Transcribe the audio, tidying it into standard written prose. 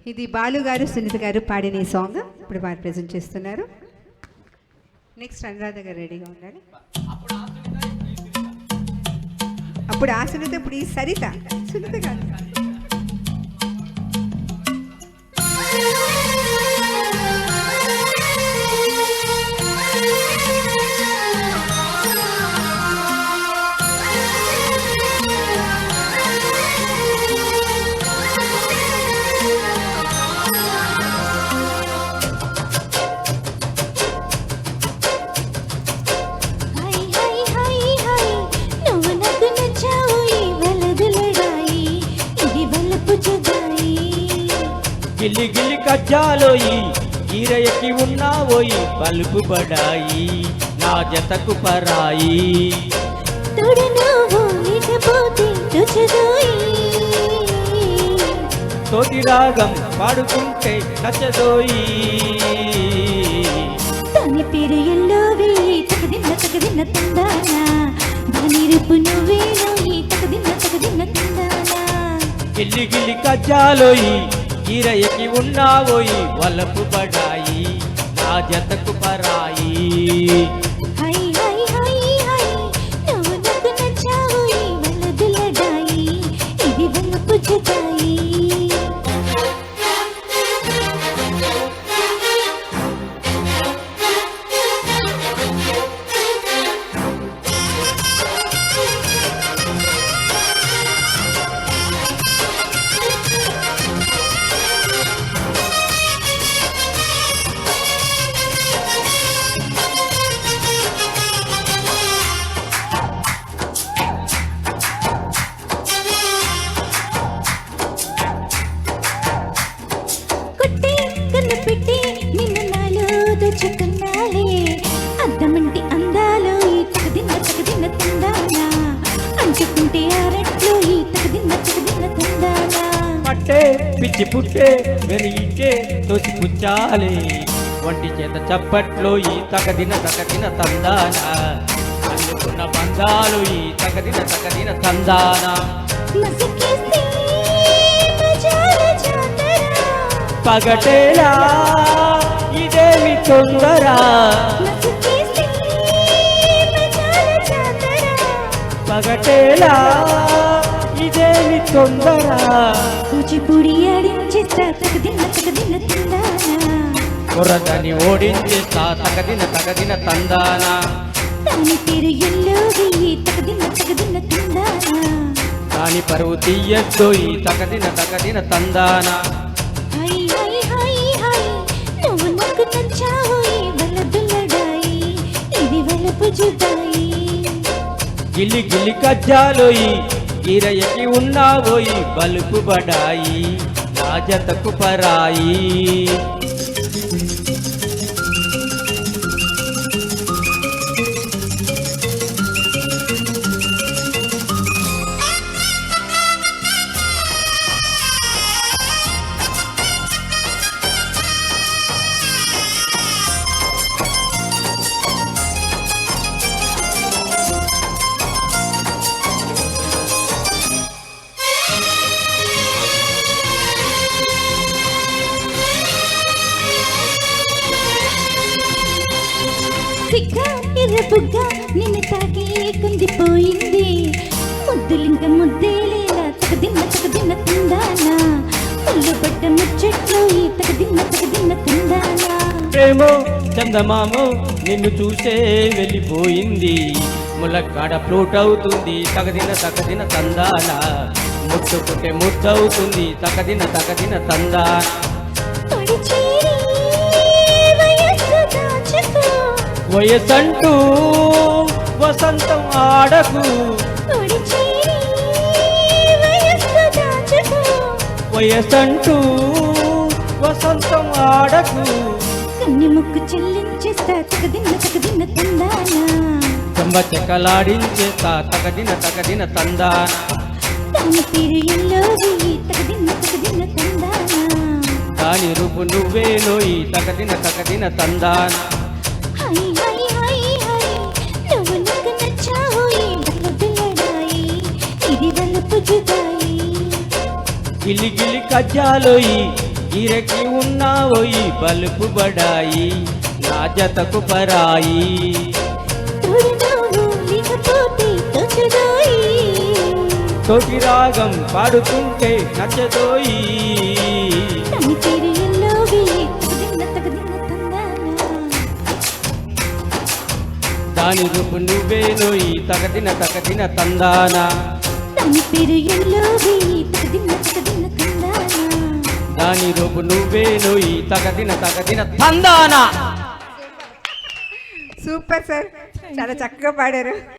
ఇది బాలు గారు సునీత గారు పాడిన ఈ సాంగ్ ఇప్పుడు వారు ప్రెజెంట్ చేస్తున్నారు. నెక్స్ట్ అనురాధ గారు రెడీగా ఉండాలి. అప్పుడు ఆ సునీత, ఇప్పుడు ఈ సరిత. సునీత గారు గిల్లి గిల్లి కజ్జాలోయి ఈరయకి ఉన్నావోయి బలుపు బడాయి నా జతకు పరాయి తోటి రాగం పాడుకుంటే నచ్చదోయి దాని పేరు ఎల్లోవి తగదిన్న తగదిన్న తందానా దాని రూపు నువ్వేనోయి తగదిన్న తగదిన్న తందానా గిల్లి గిల్లి కజ్జాలోయి ఈరయకి ఉన్నావోయి వలపు బడాయి నా జతకు పరాయి హై హై హై హై నువ్వు నాకు నచ్చావోయి వలదులడాయి ఇది వలపు జుదాయి చుకున్నాలే అద్దమంటి అందాలో ఈ తగదిన్న తగదిన్న తందానా అంచుకుంటే ఆరట్లో ఈ తగదిన్న తగదిన్న తందానా పట్టే పిచ్చి పుట్టే వెరిగితే తోసి పుచ్చాలే వంటి చేత చప్పట్లో ఈ తగదిన తగదిన తందానా అందుకున్న బంధాలు ఈ తగదిన తగదిన తందానా మసకేస్తే మజాల జాతర పగటేలా ఇదేమి తొందర మసకేస్తే మజాల జాతర పగటేలా ఇదేమి తొందర కూచిపూడి ఆడించేస్తా తగదిన్న తగదిన్న తందానా కొరదని ఓడించేస్తా తగదిన తగదిన తందానా దాని పేరు ఎల్లోవి తగదిన్న తగదిన్న తందానా దాని పరువు తీయద్దు ఈ తగదిన తగదిన తందానా హై హై హై హై నువ్వు నాకు నచ్చావోయి వలదులడాయి ఇది వలపు జుదాయి గిల్లి గిల్లి కజ్జాలోయి ఈరయకి ఉన్నావోయి బలుపు బడాయి నా జతకు పరాయి సిగ్గా ఎర్రబుగ్గా నిన్ను తాకి కుందిపోయింది ముద్దులింక ముద్దేలేలా తగదిన్న తగదిన్న తందానా ముళ్ళు పడ్డ ముచ్చట్లో ఈ తగదిన్న తగదిన్న తందానా ప్రేమో చందమామో నిన్ను చూసే వెళ్ళిపోయింది ములక్కాడ ఫ్లూట్ అవుతుంది తగదిన తగదిన తందానా ముట్టుకుంటే ముద్దవుతుంది తగదిన తగదిన తందానా తొడి చేరి వయస్సు దాచుకో వయసంటూ వసంతం ఆడకు తొడి చేరి వయస్సు దాచుకో వయసంటూ వసంతం ఆడకు కన్ని ముక్కు చెల్లించేస్తా తగదిన్న తగదిన్న తందానా చెంబ చెక్కలాడించేస్తా తగదిన తగదిన తందానా దాని పేరు ఎల్లోవి తగదిన్న తగదిన్న తందానా దాని రూపు నువ్వేనోయి తగదిన తగదిన తందానా హై హై హై హై నువ్వు నాకు నచ్చావోయి వలదులడాయి ఇది వలపు జుదాయి గిలి గిలి కజ్జాలోయి గిరకి ఉన్నావోయి బలుపు బడాయి నా జతకు పరాయి తోడు నువ్వు లేకపోతే తోచదోయి తోటి రాగం పాడుతుంటే నచ్చదోయి దాని పేరు ఎల్లోవి తగదిన్న తగదిన్న తందానా దాని రూపు నువ్వేనోయి తగదిన తగదిన తందానా దాని పేరు ఎల్లోవి తగదిన్న తగదిన్న తందానా దాని రూపు నువ్వేనోయి తగదిన తగదిన తందానా సూపర్ సార్ చాలా చక్కగా పాడారు.